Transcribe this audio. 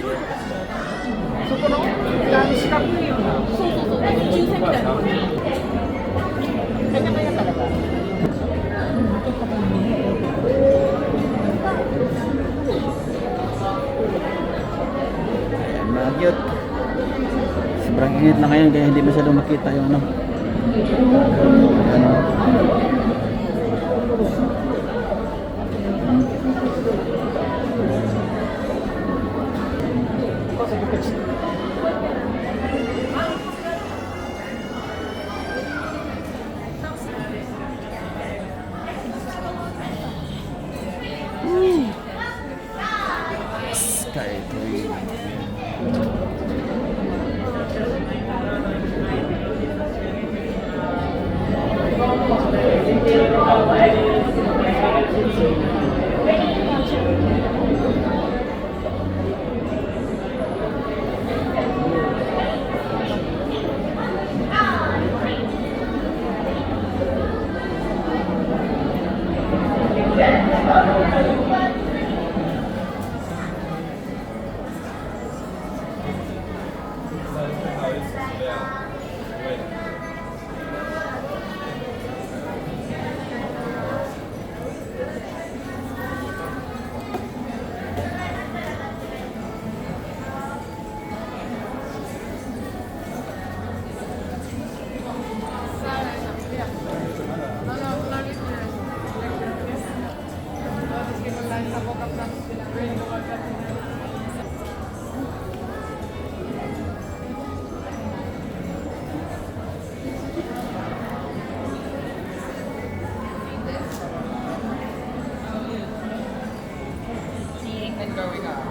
そこの四角いような、そうそうそう、抽選みたいな感じ。なかなかだから。Ayan, mga cute. Sobrang init na ngayon kaya hindi masyadong makita yung ano. Ano. Sky Tree. Seeing and going up.